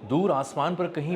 دور آسمان پر کہیں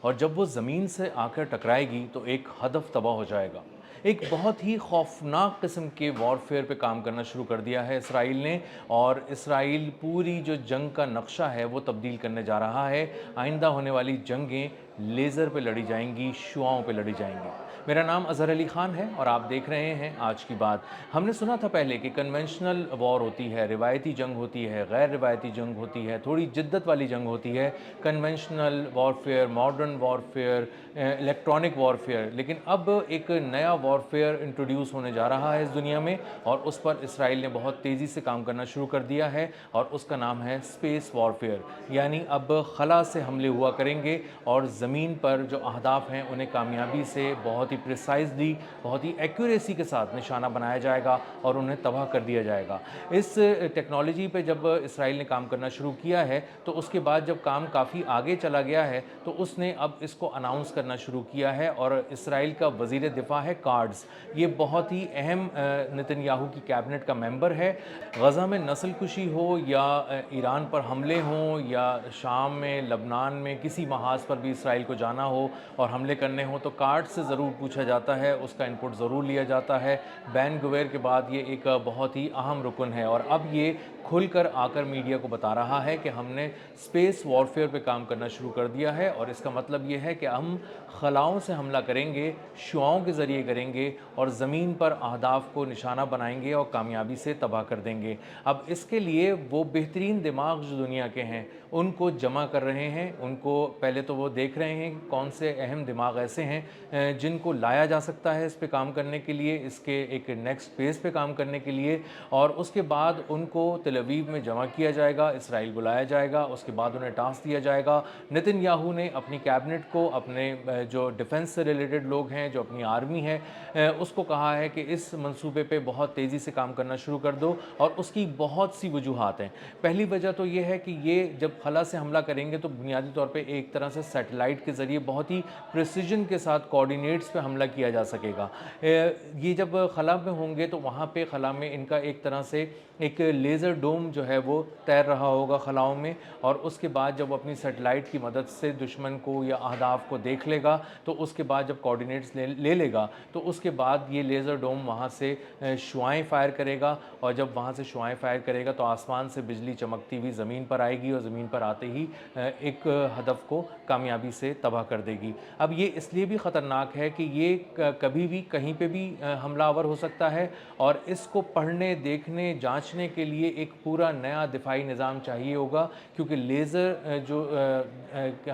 اور جب وہ زمین سے آ کر ٹکرائے گی تو ایک ہدف تباہ ہو جائے گا۔ ایک بہت ہی خوفناک قسم کے وارفیئر پہ کام کرنا شروع کر دیا ہے اسرائیل نے، اور اسرائیل پوری جو جنگ کا نقشہ ہے وہ تبدیل کرنے جا رہا ہے۔ آئندہ ہونے والی جنگیں لیزر پہ لڑی جائیں گی، شعاؤں پہ لڑی جائیں گی۔ میرا نام اظہر علی خان ہے اور آپ دیکھ رہے ہیں آج کی بات۔ ہم نے سنا تھا پہلے کہ کنونشنل وار ہوتی ہے، روایتی جنگ ہوتی ہے، غیر روایتی جنگ ہوتی ہے، تھوڑی جدت والی جنگ ہوتی ہے، conventional warfare, modern warfare, electronic warfare. لیکن اب ایک نیا وارفیئر انٹروڈیوس ہونے جا رہا ہے اس دنیا میں، اور اس پر اسرائیل نے بہت تیزی سے کام کرنا شروع کر دیا ہے، اور اس کا نام ہے اسپیس وارفیئر۔ یعنی اب خلا سے حملے ہوا کریں گے اور زمین پر جو اہداف ہیں انہیں کامیابی سے بہت ہی پریسائزلی، بہت ہی ایکوریسی کے ساتھ نشانہ بنایا جائے گا اور انہیں تباہ کر دیا جائے گا۔ اس ٹیکنالوجی پہ جب اسرائیل نے کام کرنا شروع کیا ہے تو اس کے بعد جب کام کافی آگے چلا گیا ہے تو اس نے اب اس کو اناؤنس کرنا شروع کیا ہے، اور اسرائیل کا وزیر دفاع ہے کارڈز۔ یہ بہت ہی اہم نتن یاہو کی کیبنٹ کا ممبر ہے۔ غزہ میں نسل کشی ہو یا ایران پر حملے ہوں یا شام میں، لبنان میں کسی محاذ پر بھی اسرائیل کو جانا ہو اور حملے کرنے ہوں تو کارڈ سے ضرور پوچھا جاتا ہے، اس کا انپٹ ضرور لیا جاتا ہے۔ بین گویر کے بعد یہ ایک بہت ہی اہم رکن ہے، اور اب یہ کھل کر آ کر میڈیا کو بتا رہا ہے کہ ہم نے اسپیس وارفیئر پہ کام کرنا شروع کر دیا ہے، اور اس کا مطلب یہ ہے کہ ہم خلاؤں سے حملہ کریں گے، شعاؤں کے ذریعے کریں گے، اور زمین پر اہداف کو نشانہ بنائیں گے اور کامیابی سے تباہ کر دیں گے۔ اب اس کے لیے وہ بہترین دماغ جو دنیا کے ہیں ان کو جمع کر رہے ہیں، ان کو پہلے تو وہ دیکھ رہے ہیں کہ کون سے اہم دماغ ایسے ہیں جن کو لایا جا سکتا ہے اس پہ کام کرنے کے لیے، اس کے ایک نیکسٹ فیز پہ کام کرنے کے لیے، اور اس کے بعد ان کو تل ابیب میں جمع کیا جائے گا، اسرائیل بلایا جائے گا، اس کے بعد انہیں ٹاسک دیا جائے گا۔ نتن یاہو نے اپنی کیبنٹ کو، اپنے جو ڈیفنس سے ریلیٹڈ لوگ ہیں، جو اپنی آرمی ہے، اس کو کہا ہے کہ اس منصوبے پہ بہت تیزی سے کام کرنا شروع کر دو، اور اس کی بہت سی وجوہات ہیں۔ پہلی وجہ تو یہ ہے کہ یہ جب خلا سے حملہ کریں گے تو بنیادی طور پہ ایک طرح سے سیٹلائٹ کے ذریعے بہت ہی پریسیجن کے ساتھ کوآرڈینیٹس پہ حملہ کیا جا سکے گا۔ یہ جب خلا میں ہوں گے تو وہاں پہ خلا میں ان کا ایک طرح سے ایک لیزر ڈوم جو ہے وہ تیر رہا ہوگا خلاؤں میں، اور اس کے بعد جب وہ اپنی سیٹلائٹ کی مدد سے دشمن کو یا اہداف کو دیکھ لے گا تو اس کے بعد جب کوآرڈینیٹس لے لے گا تو اس کے بعد یہ لیزر ڈوم وہاں سے شعاعیں فائر کرے گا، اور جب وہاں سے شعاعیں فائر کرے گا تو آسمان سے بجلی چمکتی ہوئی زمین پر آئے گی، اور زمین پر آتے ہی ایک ہدف کو کامیابی سے تباہ کر دے گی۔ اب یہ اس لیے بھی خطرناک ہے کہ یہ کبھی بھی کہیں پہ بھی حملہ آور ہو سکتا ہے، اور اس کو پڑھنے، دیکھنے، جانچنے کے لیے ایک پورا نیا دفاعی نظام چاہیے ہوگا، کیونکہ لیزر جو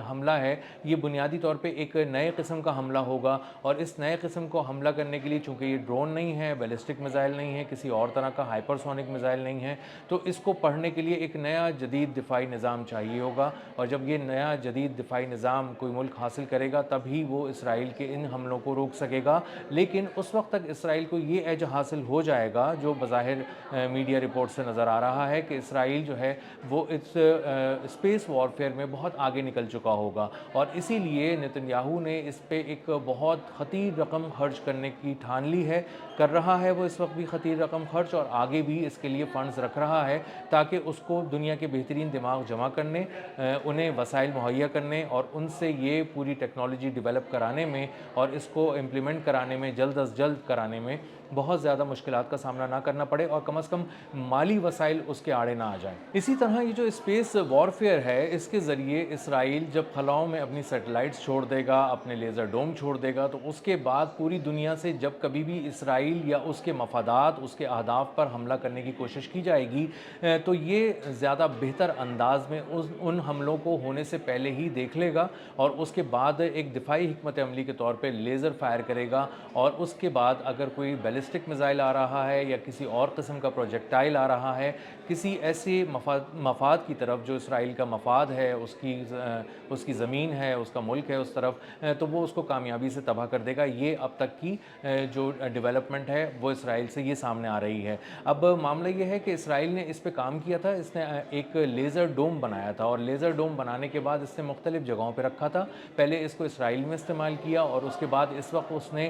حملہ ہے یہ بنیادی طور پہ ایک نئے قسم کا حملہ ہوگا، اور اس نئے قسم کو حملہ کرنے کے لیے چونکہ یہ ڈرون نہیں ہے، بیلسٹک میزائل نہیں ہے، کسی اور طرح کا ہائپر سونک میزائل نہیں ہے، تو اس کو پڑھنے کے لیے ایک نیا جدید دفاعی نظام چاہیے ہوگا، اور جب یہ نیا جدید دفاعی نظام کوئی ملک حاصل کرے گا تب ہی وہ اسرائیل کے ان حملوں کو روک سکے گا۔ لیکن اس وقت تک اسرائیل کو یہ ایج حاصل ہو جائے گا جو بظاہر میڈیا رپورٹ سے نظر آ رہا ہے کہ اسرائیل جو ہے وہ اس اسپیس وارفیئر میں بہت آگے نکل چکا ہوگا، اور اسی لیے نتن یاہو نے اس پہ ایک بہت خطیر رقم خرچ کرنے کی ٹھان لی ہے، کر رہا ہے وہ اس وقت بھی خطیر رقم خرچ، اور آگے بھی اس کے لیے فنڈز رکھ رہا ہے تاکہ اس کو دنیا کے بہترین دماغ جمع کرنے، انہیں وسائل مہیا کرنے، اور ان سے یہ پوری ٹیکنالوجی ڈیولپ کرانے میں اور اس کو امپلیمنٹ کرانے میں، جلد از جلد کرانے میں بہت زیادہ مشکلات کا سامنا نہ کرنا پڑے، اور کم از کم مالی وسائل اس کے آڑے نہ آ جائیں۔ اسی طرح یہ جو اسپیس وارفیئر ہے اس کے ذریعے اسرائیل جب خلاؤں میں اپنی سیٹلائٹس چھوڑ دے گا، اپنے لیزر ڈوم چھوڑ دے گا، تو اس کے بعد پوری دنیا سے جب کبھی بھی اسرائیل یا اس کے مفادات، اس کے اہداف پر حملہ کرنے کی کوشش کی جائے گی تو یہ زیادہ بہتر انداز میں ان حملوں کو ہونے سے پہلے ہی دیکھ لے گا، اور اس کے بعد ایک دفاعی حکمت عملی کے طور پہ لیزر فائر کرے گا، اور اس کے بعد اگر کوئی بیلسٹک میزائل آ رہا ہے یا کسی اور قسم کا پروجیکٹائل آ رہا ہے کسی ایسے مفاد کی طرف جو اسرائیل کا مفاد ہے، اس کی زمین ہے، اس کا ملک ہے اس طرف، تو وہ اس کو کامیابی سے تباہ کر دے گا۔ یہ اب تک کی جو ڈیولپمنٹ ہے وہ اسرائیل سے یہ سامنے آ رہی ہے۔ اب معاملہ یہ ہے کہ اسرائیل نے اس پہ کام کیا تھا، اس نے ایک لیزر ڈوم بنایا تھا، اور لیزر ڈوم بنانے کے بعد اس نے مختلف جگہوں پہ رکھا تھا۔ پہلے اس کو اسرائیل میں استعمال کیا، اور اس کے بعد اس وقت اس نے